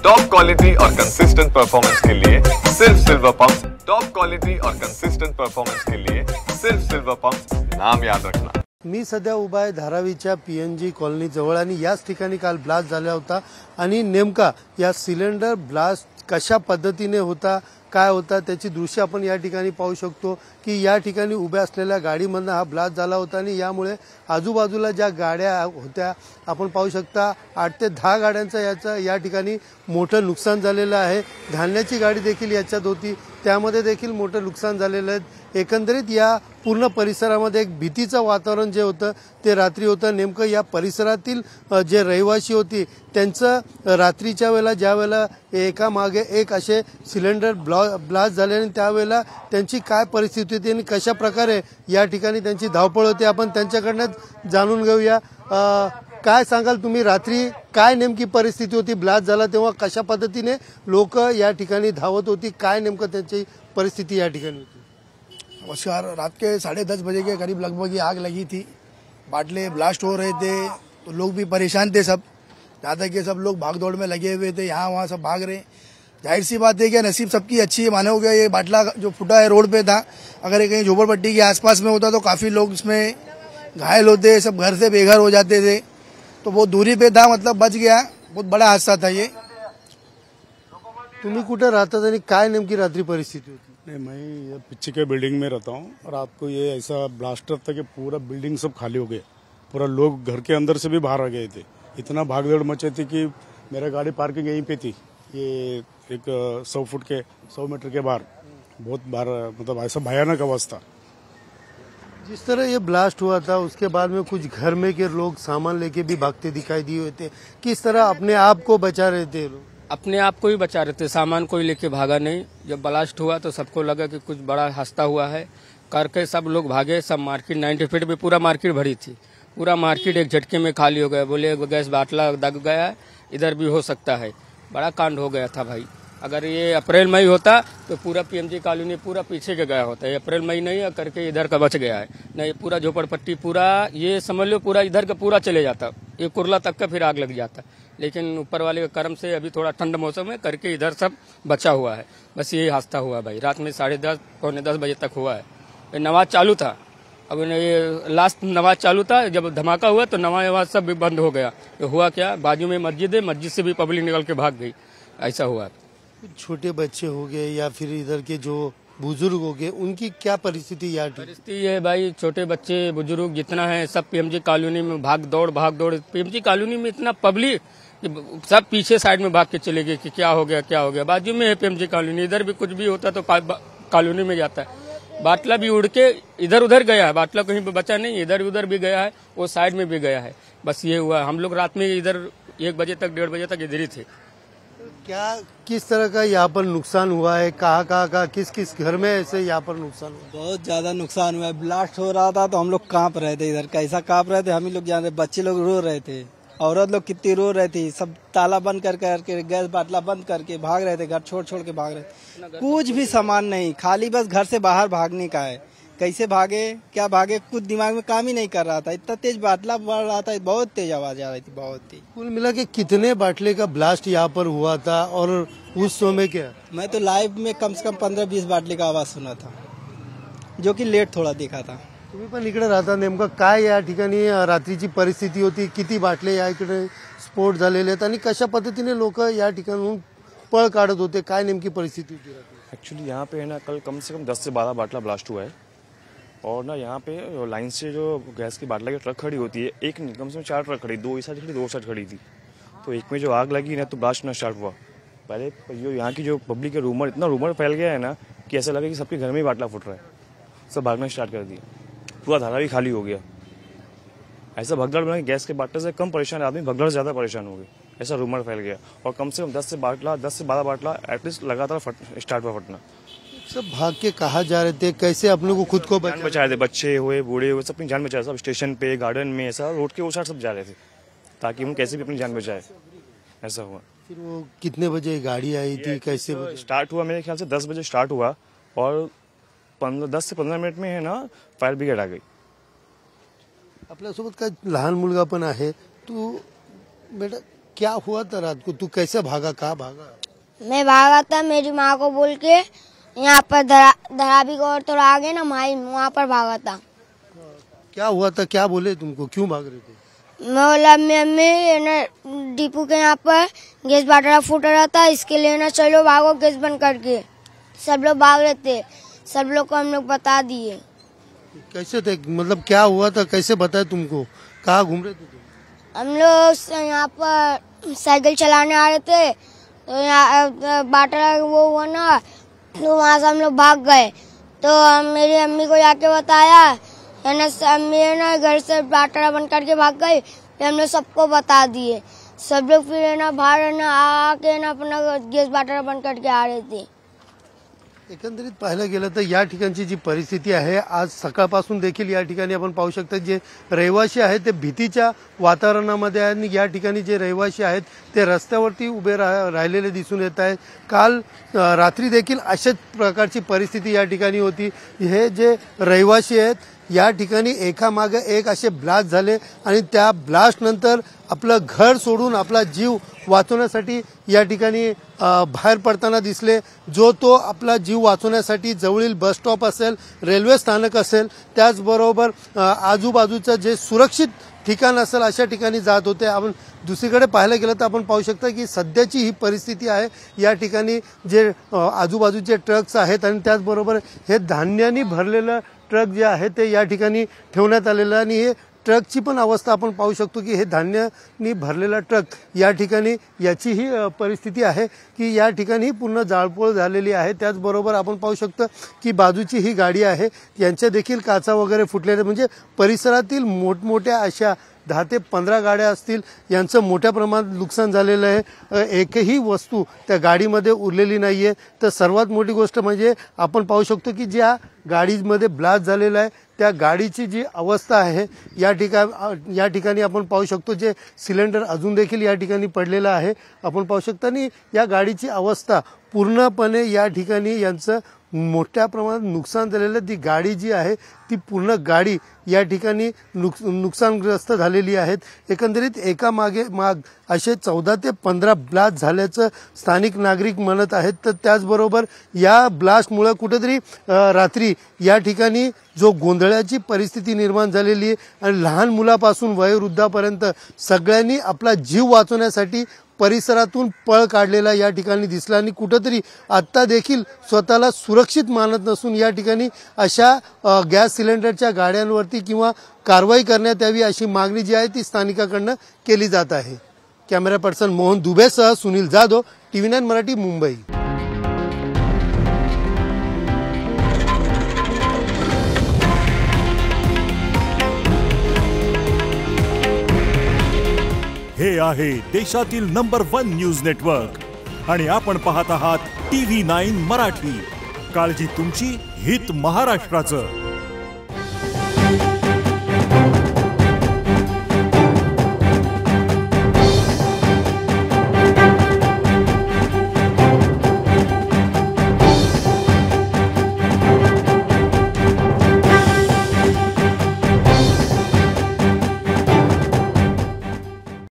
Top quality और consistent performance के लिए सिर्फ सिल्वर पंप। टॉप क्वालिटी और कंसिस्टेंट परफॉर्मेंस के लिए सिर्फ सिल्वर पंप, नाम याद रखना। मी सध्या उभा आहे धारावीच्या PNG कॉलनी जवळ आणि याच ठिकाणी काल ब्लास्ट झाला होता आणि नेमका या सिलेंडर ब्लास्ट कशा पद्धतीने होता, काय होता त्याची दृश्य आपण या ठिकाणी पाहू शकतो की या ठिकाणी उभ्या असलेल्या गाडीमधून हा ब्लास्ट झाला होता आणि यामुळे आजूबाजूला ज्या गाड्या होत्या आपण पाहू शकता 8 ते 10 गाड्यांचा या ठिकाणी मोठं नुकसान झालेलं आहे। धान्याची गाडी देखील याच्यात होती, त्यामध्ये देखील मोठं नुकसान झालेलं आहे। एकंदरीत या पूर्ण परिसरामध्ये एक भीतीचं वातावरण जे होतं ते रात्री होतं। नेमकं या परिसरातील जे रहिवासी होती त्यांचं रात्रीच्या वेळेला ज्या वेळेला एका मागे एक असे सिलेंडर ब्लास्ट झाले आणि त्यावेळेला त्यांची काय परिस्थिती होती आणि कशा प्रकारे या ठिकाणी त्यांची धावपळ होती आपण त्यांच्याकडनं जाणून घेऊया। काय सांगाल तुम्ही, रात्री काय नेमकी परिस्थिती होती, ब्लास्ट झाला तेव्हा कशा पद्धतीने लोक या ठिकाणी धावत होती, काय नेमकं त्यांची परिस्थिती या ठिकाणी होती? नमस्कार। रात के 10:30 बजे के करीब लगभग ये आग लगी थी। बाटले ब्लास्ट हो रहे थे तो लोग भी परेशान थे सब, जहाँ तक कि सब लोग भाग दौड़ में लगे हुए थे, यहाँ वहाँ सब भाग रहे। जाहिर सी बात है कि नसीब सबकी अच्छी है, माने हो गया ये बाटला जो फूटा है रोड पे था, अगर ये कहीं झोपड़पट्टी के आसपास में होता तो काफ़ी लोग इसमें घायल होते, सब घर से बेघर हो जाते थे। तो बहुत दूरी पे था, मतलब बच गया। बहुत बड़ा हादसा था ये। तुम्ही कुठे राहतात आणि काय नेमकी रात्री परिस्थिती होती? नहीं, मैं ये पीछे के बिल्डिंग में रहता हूँ। रात को ये ऐसा ब्लास्टर था कि पूरा बिल्डिंग सब खाली हो गए, पूरा लोग घर के अंदर से भी बाहर आ गए थे। इतना भागदौड़ मची थी कि मेरा गाड़ी पार्किंग यहीं पे थी, ये एक 100 मीटर के बाहर। बहुत बार मतलब ऐसा भयानक अवस्था। जिस तरह ये ब्लास्ट हुआ था उसके बाद में कुछ घर में के लोग सामान लेके भी भागते दिखाई दिए थे, किस तरह अपने आप को बचा रहे थे लोग? अपने आप को ही बचा रहे थे, सामान कोई लेके भागा नहीं। जब ब्लास्ट हुआ तो सबको लगा कि कुछ बड़ा हादसा हुआ है, करके सब लोग भागे। सब मार्केट 90 फीट में पूरा मार्केट भरी थी, पूरा मार्केट एक झटके में खाली हो गया। बोले गैस बाटला दग गया, इधर भी हो सकता है। बड़ा कांड हो गया था भाई। अगर ये अप्रैल मई होता तो पूरा PNG कॉलोनी पूरा पीछे के गया होता है। अप्रैल मई नहीं करके इधर का बच गया है, नहीं पूरा झोपड़पट्टी पूरा ये समझ लो पूरा इधर का पूरा चले जाता, ये कुरला तक का फिर आग लग जाता। लेकिन ऊपर वाले के कर्म से अभी थोड़ा ठंड मौसम है करके इधर सब बचा हुआ है। बस यही हादसा हुआ भाई, रात में 10:30 पौने 10 बजे तक हुआ है। ये नमाज चालू था, अब ये लास्ट नमाज चालू था, जब धमाका हुआ तो नमाज सब भी बंद हो गया। तो हुआ क्या, बाजू में मस्जिद है, मस्जिद से भी पब्लिक निकल के भाग गई, ऐसा हुआ। छोटे बच्चे हो गए या फिर इधर के जो बुजुर्ग हो गए, उनकी क्या परिस्थिति यार? परिस्थिति है भाई, छोटे बच्चे बुजुर्ग जितना है सब PNG कॉलोनी में भाग दौड़। PNG कॉलोनी में इतना पब्लिक सब पीछे साइड में भाग के चले गए कि क्या हो गया। बाजू में है PNG कॉलोनी, इधर भी कुछ भी होता तो कॉलोनी में जाता है। बाटला भी उड़ के इधर उधर गया है, बाटला कहीं पे बचा नहीं, इधर उधर भी गया है, वो साइड में भी गया है। बस ये हुआ। हम लोग रात में इधर 1 बजे तक 1:30 बजे तक इधर ही थे। क्या किस तरह का यहाँ पर नुकसान हुआ है, कहाँ का किस घर में ऐसे यहाँ पर नुकसान हुआ? बहुत ज्यादा नुकसान हुआ है। ब्लास्ट हो रहा था तो हम लोग कांप रहे थे, इधर कैसा कांप रहे थे हम ही लोग जान रहे। बच्चे लोग रो रहे थे, औरत लोग कितनी रो रही थी, सब ताला बंद करके गैस बाटला बंद करके भाग रहे थे, घर छोड़ के भाग रहे थे। कुछ भी सामान नहीं, खाली बस घर से बाहर भागने का है। कैसे भागे क्या भागे कुछ दिमाग में काम ही नहीं कर रहा था। इतना तेज बाटला बढ़ रहा था, बहुत तेज आवाज आ रही थी, बहुत तेज। कुल मिला के कितने बाटले का ब्लास्ट यहाँ पर हुआ था और उस समय क्या? मैं तो लाइव में कम से कम 15-20 बाटले का आवाज सुना था, जो कि लेट थोड़ा देखा था। तुम्ही पण इकडे राहता, नेमकं काय या ठिकाणी रात्रीची परिस्थिती होती, किती बाटले या इकडे स्फोट झालेले आहेत आणि कशा पद्धतीने लोक या ठिकाणून पळ काढत होते, काय नेमकी परिस्थिती होती? एक्चुअली यहाँ पे है ना, कल कम से कम 10 से 12 बाटला ब्लास्ट हुआ है। और ना यहाँ पे लाइन से जो गैस की बाटला की ट्रक खड़ी होती है, एक नहीं कम से कम 4 ट्रक खड़ी, 2 इस साइड खड़ी 2 उस साइड खड़ी थी। तो एक में जो आग लगी ना तो ब्लास्ट ना स्टार्ट हुआ। पहले जो यहाँ की जो पब्लिक है इतना रूमर फैल गया है ना कि ऐसा लगा कि सबके घर में ही बाटला फुट रहा है, सब भागना स्टार्ट कर दिया, पूरा धारा भी खाली हो गया। ऐसा भगदड़ बना कि गैस के बाटले से कम परेशान आदमी भगदड़ से ज्यादा परेशान हो गए, ऐसा रूमर फैल गया। और कम से कम 10 से 12 बाटला एटलीस्ट लगातार स्टार्ट हुआ फटना। सब भाग के कहा जा रहे थे, कैसे अपने को खुद को जान बचा रहे थे, बच्चे हुए बूढ़े हुए सब अपनी जान बचा रहे, सब स्टेशन पे गार्डन में ऐसा रोड के उस साइड सब जा रहे थे ताकि हम कैसे भी अपनी जान बचाए, ऐसा हुआ। फिर वो कितने बजे गाड़ी आई थी, कैसे स्टार्ट हुआ? मेरे ख्याल से 10 बजे स्टार्ट हुआ और 10 से 15 मिनट में है ना फायर ब्रिगेड आ गई। आपल्यासोबत काय लहान मुलगा पण आहे, तू बेटा क्या हुआ था रात को, तू कैसे भागा, कहाँ भागा? मैं भागा था मेरी माँ को बोल के, यहाँ पर धरावी को थोड़ा आगे ना माई, वहाँ पर भागा था। क्या हुआ था, क्या बोले तुमको, क्यों भाग रहे थे? मैं बोला मम्मी डिपू के यहाँ पर गैस बाटला फूट रहा था, इसके लिए ना चलो भागो गैस बंद करके। सब लोग भाग रहे थे, सब लोग को हम लोग बता दिए। कैसे थे, मतलब क्या हुआ था, कैसे बताया तुमको, कहाँ घूम रहे थे तुम? हम लोग यहाँ पर साइकिल चलाने आ रहे थे, तो यहाँ बाटला वो हुआ ना, तो वहाँ से हम लोग भाग गए। तो मेरी अम्मी को जाके बताया, है ना, अम्मी है ना घर से बाटला बंद करके भाग गई। फिर हमने सबको बता दिए, सब लोग फिर है ना बाहर ना आके ना अपना गैस बाटला बंद करके आ रहे थे। एकंदरीत पाहायला गेलं तर या ठिकाणची जी परिस्थिती आहे, आज सकाळपासून देखील या ठिकाणी आपण पाहू शकता जे रहिवासी आहेत ते भीतीच्या वातावरणामध्ये आहेत आणि या ठिकाणी जे रहिवासी आहेत ते रस्त्यावरती उभे राहिलेले दिसून येत आहेत। काल रात्री देखील अशाच प्रकारची परिस्थिती या ठिकाणी होती। हे जे रहिवासी आहेत या ठिकाणी एकामागे एक असे ब्लास्ट झाले आणि त्या ब्लास्ट नंतर आपलं घर सोडून आपला जीव वाचवण्यासाठी या ठिकाणी बाहेर पडताना दिसले। जो तो आपला जीव वाचवण्यासाठी जवळील बस स्टॉप असेल, रेल्वे स्थानक असेल, त्याचबरोबर आजूबाजूचं जे सुरक्षित ठिकाण असेल अशा ठिकाणी जात होते। आपण दुसरीकडे पाहायला गेलं तर आपण पाहू शकता की सध्याची ही परिस्थिती आहे। या ठिकाणी जे आजूबाजूचे ट्रक्स आहेत आणि त्याचबरोबर हे धान्याने भरलेलं ट्रक जे आहे ते या ठिकाणी ठेवण्यात आलेलं आणि हे ट्रकची पण अवस्था आपण पाहू शकतो की हे धान्याने भरलेला ट्रक या ठिकाणी याची ही परिस्थिती आहे की या ठिकाणी पूर्ण जाळपोळ झालेली आहे। त्याचबरोबर आपण पाहू शकतो की बाजूची ही गाडी आहे यांच्या देखील काचा वगैरे फुटलेल्या, म्हणजे परिसरातील मोठमोठ्या अशा 10 ते 15 गाड्या असतील यांचं मोठ्या प्रमाणात नुकसान झालेलं आहे। एकही वस्तू त्या गाडीमध्ये उरलेली नाहीये। तर सर्वात मोठी गोष्ट म्हणजे आपण पाहू शकतो की ज्या गाडीमध्ये ब्लास्ट झालेला आहे त्या गाडीची जी अवस्था आहे या ठिकाणी आपण पाहू शकतो जे सिलेंडर अजून देखील या ठिकाणी पडलेला आहे आपण पाहू शकता। आणि या गाडीची अवस्था पूर्णपणे या ठिकाणी यांचं मोठ्या प्रमाणात नुकसान झालेलं, ती गाडी जी आहे ती पूर्ण गाडी या ठिकाणी नुकसानग्रस्त झालेली आहेत। एकंदरीत एका मागे माग असे 14 ते 15 ब्लास्ट झाल्याचं स्थानिक नागरिक म्हणत आहेत। तर त्याचबरोबर या ब्लास्टमुळे कुठेतरी रात्री या ठिकाणी जो गोंधळाची परिस्थिती निर्माण झालेली आहे आणि लहान मुलापासून वयोवृद्धापर्यंत सगळ्यांनी आपला जीव वाचवण्यासाठी परिसरातून पळ काढलेला या ठिकाणी दिसला आणि कुठेतरी आता देखील स्वतःला सुरक्षित मानत नसून या ठिकाणी अशा गॅस सिलेंडरच्या गाड्यांवरती किंवा कारवाई करण्यात यावी अशी मागणी जी आहे ती स्थानिकांकडून केली जात आहे। कॅमेरा पर्सन मोहन दुबेसह सुनील जाधव, TV9 मराठी, मुंबई। हे आहे देशातील नंबर 1 न्यूज नेटवर्क आणि आपण पाहत आहात TV9 मराठी। काळजी तुमची, हित महाराष्ट्राचं।